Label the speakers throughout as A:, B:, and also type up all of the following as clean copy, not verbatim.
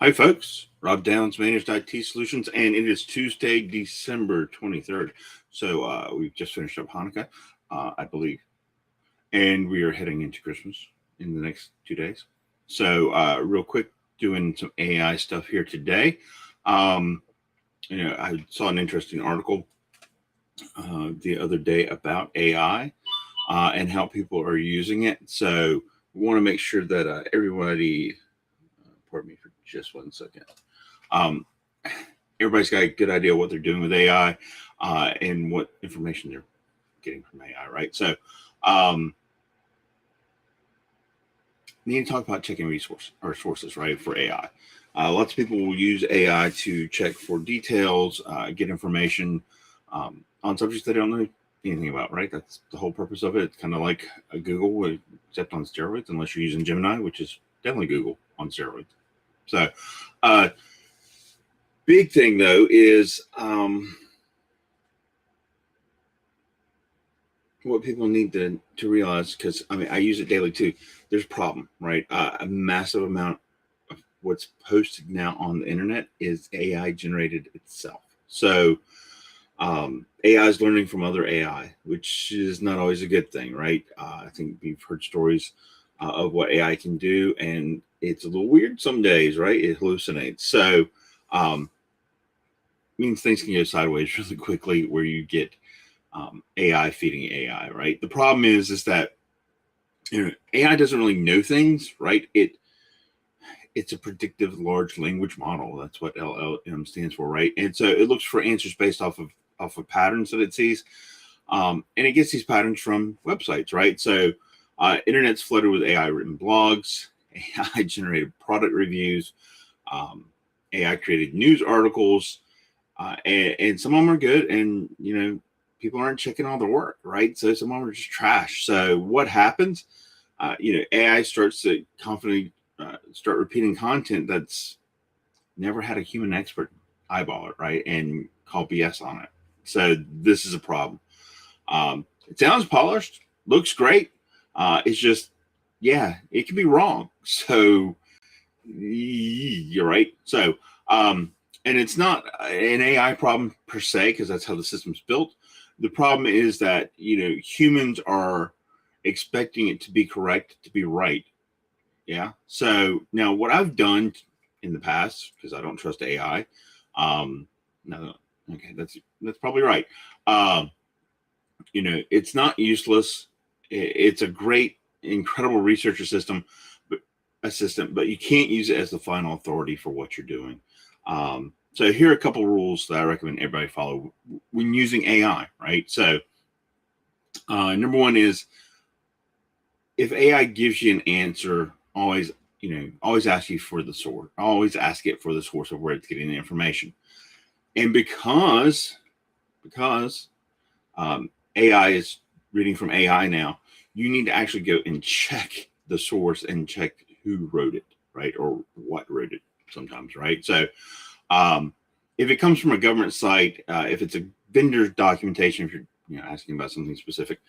A: Hi, folks. Rob Downs, Managed IT Solutions, and it is Tuesday, December 23rd. So we've just finished up Hanukkah, I believe, and we are heading into Christmas in the next 2 days. So real quick, doing some AI stuff here today. Um, I saw an interesting article the other day about AI and how people are using it. So we want to make sure that everybody, pardon me for just 1 second. Um, Everybody's got a good idea what they're doing with AI and what information they're getting from AI, right? So, need to talk about checking resource or sources, right, for AI. Lots of people will use AI to check for details, get information on subjects they don't know anything about, right? That's the whole purpose of it. It's kind of like a Google, except on steroids, unless you're using Gemini, which is definitely Google on steroids. So, uh, big thing though is what people need to realize, because I mean I use it daily too. There's a problem, right? A massive amount of what's posted now on the internet is AI generated itself. So AI is learning from other AI, which is not always a good thing, right? I think we've heard stories of what AI can do, and it's a little weird some days, right? It hallucinates. So um, means things can go sideways really quickly, where you get AI feeding AI, right? The problem is that AI doesn't really know things, right? It's a predictive large language model. That's what LLM stands for, right? And so it looks for answers based off of patterns that it sees, and it gets these patterns from websites, right? So internet's flooded with AI written blogs, AI generated product reviews, AI created news articles, and some of them are good, and people aren't checking all the work, right? So some of them are just trash. So what happens? AI starts to confidently start repeating content that's never had a human expert eyeball it, right, and call BS on it. So this is a problem. It sounds polished, looks great. It's just, yeah, it can be wrong. So you're right. So, and it's not an AI problem per se, because that's how the system's built. The problem is that humans are expecting it to be correct, to be right. Yeah. So now what I've done in the past, because I don't trust AI, no, okay, that's probably right. Um, it's not useless. It's a great, incredible researcher system, but assistant, but you can't use it as the final authority for what you're doing. So here are a couple rules that I recommend everybody follow when using AI, right? So number one is, if AI gives you an answer, always ask you for the source. Always ask it for the source of where it's getting the information. And because AI is reading from AI now, you need to actually go and check the source and check who wrote it, right, or what wrote it. Sometimes, right? So if it comes from a government site, if it's a vendor documentation, if you're asking about something specific,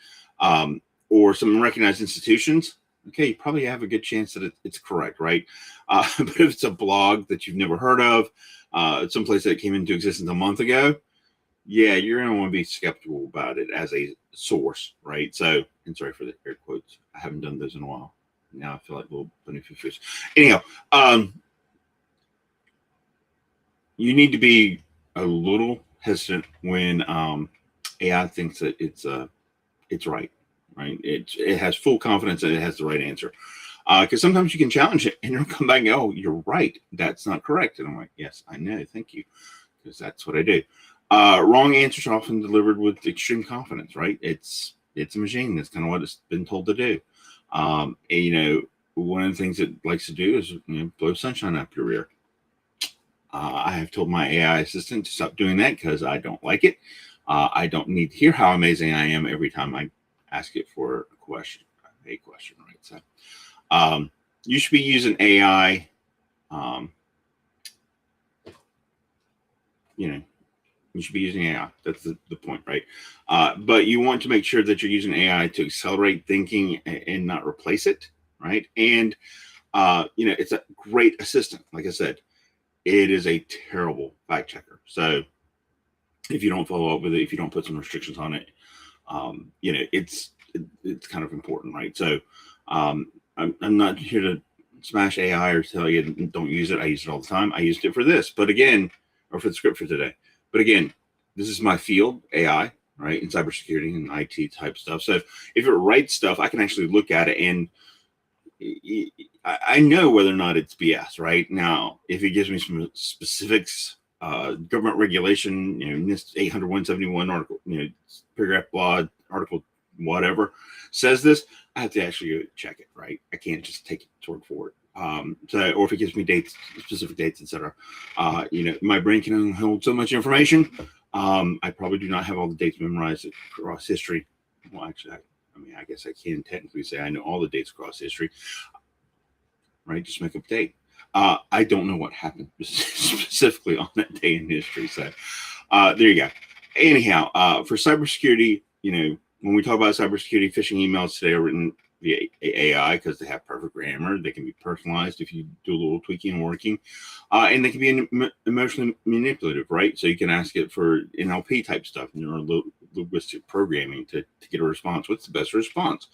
A: or some recognized institutions, okay, you probably have a good chance that it's correct, right? But if it's a blog that you've never heard of, someplace that came into existence a month ago, yeah, you're going to want to be skeptical about it as a source, right? So, and sorry for the air quotes. I haven't done those in a while. Now I feel like a little bunny fish. Anyhow, you need to be a little hesitant when AI thinks that it's right, right? It has full confidence that it has the right answer. Because sometimes you can challenge it and it'll come back and go, "Oh, you're right. That's not correct." And I'm like, "Yes, I know. Thank you," because that's what I do. Wrong answers are often delivered with extreme confidence, right? It's a machine. That's kind of what it's been told to do. And, one of the things it likes to do is blow sunshine up your rear. I have told my AI assistant to stop doing that because I don't like it. I don't need to hear how amazing I am every time I ask it for a question, right? So you should be using AI. Um, you should be using AI. That's the point, right? But you want to make sure that you're using AI to accelerate thinking and not replace it, right? And it's a great assistant, like I said. it is a terrible fact checker. So if you don't follow up with it, if you don't put some restrictions on it, it's kind of important, right? So I'm not here to smash AI or tell you don't use it. I use it all the time. I used it for this, but again, or for the script for today. But again, this is my field, AI, right, in cybersecurity and IT type stuff. So if it writes stuff, I can actually look at it and I know whether or not it's BS. Right now, if it gives me some specifics, government regulation, NIST 800 171 article, paragraph law article, whatever says this, I have to actually go check it. Right, I can't just take it word for it. Or if it gives me dates, specific dates, etc. My brain can only hold so much information. I probably do not have all the dates memorized across history. Well, actually, I guess I can technically say I know all the dates across history. Right, just make up a date. I don't know what happened specifically on that day in history. So there you go. Anyhow, for cybersecurity, when we talk about cybersecurity, phishing emails today are written via AI because they have perfect grammar. They can be personalized if you do a little tweaking and working, and they can be emotionally manipulative, right? So you can ask it for NLP type stuff, linguistic programming to get a response. What's the best response?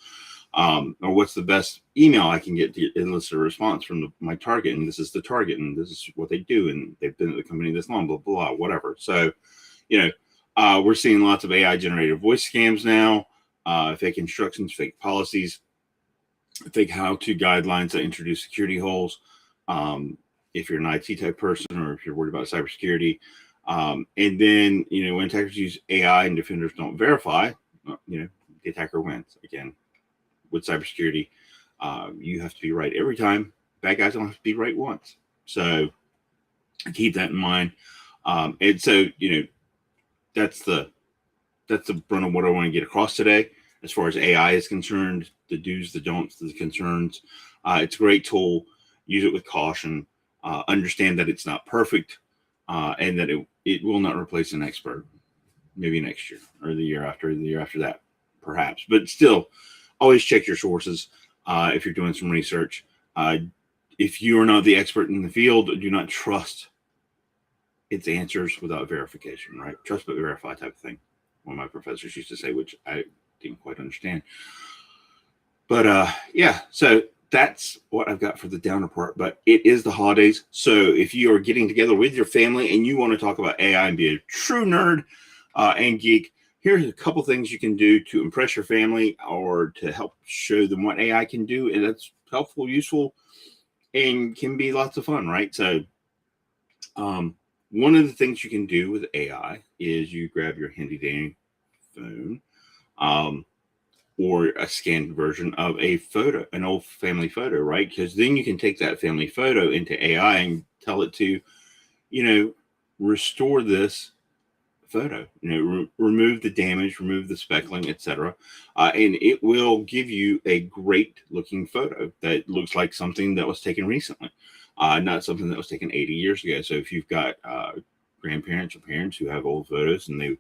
A: Or what's the best email I can get to elicit a response from my target? And this is the target, and this is what they do, and they've been at the company this long, blah, blah, blah, whatever. So, we're seeing lots of AI generated voice scams now, fake instructions, fake policies, fake how-to guidelines that introduce security holes. If you're an IT type person, or if you're worried about cybersecurity, and then, when attackers use AI and defenders don't verify, the attacker wins again. With cybersecurity, you have to be right every time. Bad guys don't have to be right once. So keep that in mind. And so, that's the brunt of what I want to get across today. As far as AI is concerned, the do's, the don'ts, the concerns. It's a great tool. Use it with caution. Understand that it's not perfect, and that it will not replace an expert. Maybe next year or the year after that, perhaps. But still, always check your sources if you're doing some research. If you are not the expert in the field, do not trust its answers without verification, right? Trust but verify type of thing. One of my professors used to say, which I didn't quite understand. But so that's what I've got for the downer part. But it is the holidays. So if you are getting together with your family and you want to talk about AI and be a true nerd and geek, here's a couple things you can do to impress your family or to help show them what AI can do. And that's helpful, useful, and can be lots of fun, right? So one of the things you can do with AI is you grab your handy dandy phone or a scanned version of a photo, an old family photo, right? Because then you can take that family photo into AI and tell it to, restore this photo, remove the damage, remove the speckling, etc. And it will give you a great looking photo that looks like something that was taken recently, not something that was taken 80 years ago. So if you've got grandparents or parents who have old photos and they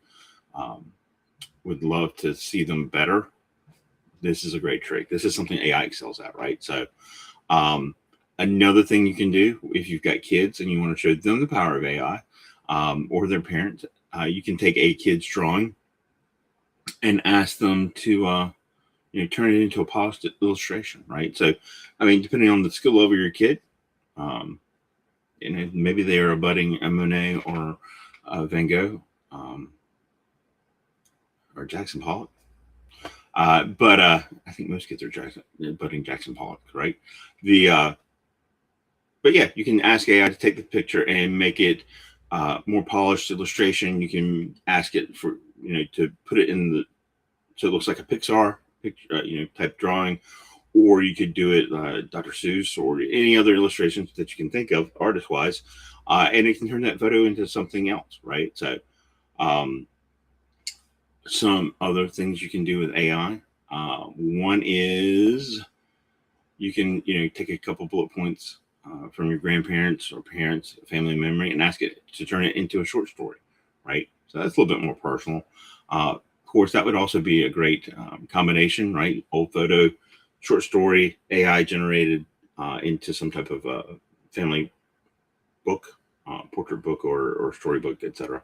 A: would love to see them better, this is a great trick. This is something AI excels at, right? So another thing you can do if you've got kids and you want to show them the power of AI, or their parents, you can take a kid's drawing and ask them to turn it into a polished illustration, right? So, depending on the skill level of your kid, maybe they are a budding Monet or Van Gogh, or Jackson Pollock. But I think most kids are budding Jackson Pollock, right? But yeah, you can ask AI to take the picture and make it more polished illustration. You can ask it for to put it in so it looks like a Pixar picture, type drawing, or you could do it Dr. Seuss or any other illustrations that you can think of artist wise, and it can turn that photo into something else, right? So some other things you can do with AI. One is you can take a couple bullet points from your grandparents or parents, family memory, and ask it to turn it into a short story, right? So that's a little bit more personal. Of course, that would also be a great combination, right? Old photo, short story, AI generated into some type of family book, portrait book or storybook, etc.,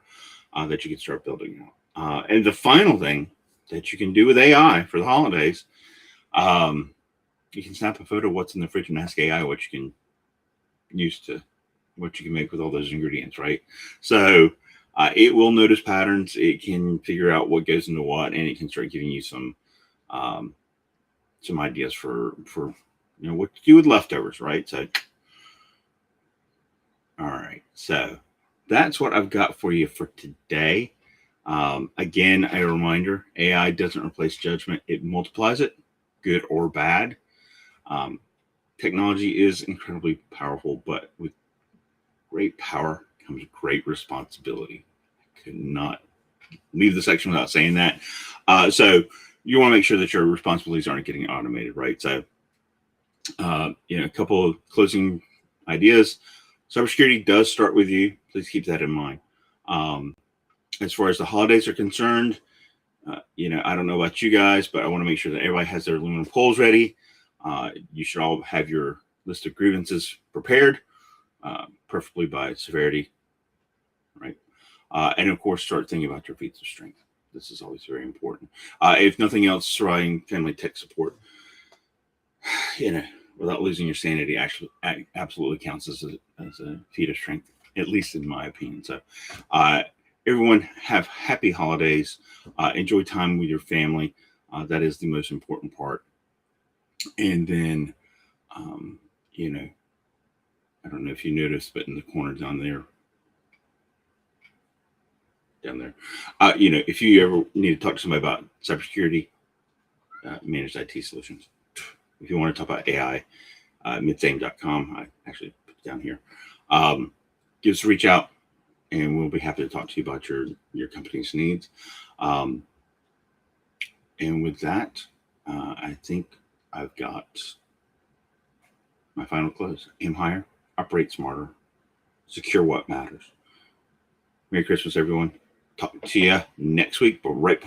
A: that you can start building out. And the final thing that you can do with AI for the holidays, you can snap a photo of what's in the fridge and ask AI what you can use to what you can make with all those ingredients, right? So it will notice patterns. It can figure out what goes into what, and it can start giving you some ideas for what to do with leftovers, right? So, all right, so that's what I've got for you for today. Again, a reminder: AI doesn't replace judgment; it multiplies it, good or bad. Technology is incredibly powerful, but with great power comes great responsibility. I could not leave the section without saying that. So you want to make sure that your responsibilities aren't getting automated, right? So, a couple of closing ideas. Cybersecurity does start with you. Please keep that in mind. As far as the holidays are concerned, I don't know about you guys, but I want to make sure that everybody has their aluminum poles ready. You should all have your list of grievances prepared, preferably by severity, right? And of course, start thinking about your feats of strength. This is always very important. If nothing else, trying family tech support, without losing your sanity, actually absolutely counts as a feat of strength, at least in my opinion. So, everyone have happy holidays. Enjoy time with your family. That is the most important part. And then, I don't know if you noticed, but in the corner down there, if you ever need to talk to somebody about cybersecurity, managed IT solutions. If you want to talk about AI, midsame.com. I actually put it down here. Give us a reach out, and we'll be happy to talk to you about your company's needs. And with that, I think I've got my final close. Aim higher, operate smarter, secure what matters. Merry Christmas, everyone. Talk to you next week, but right before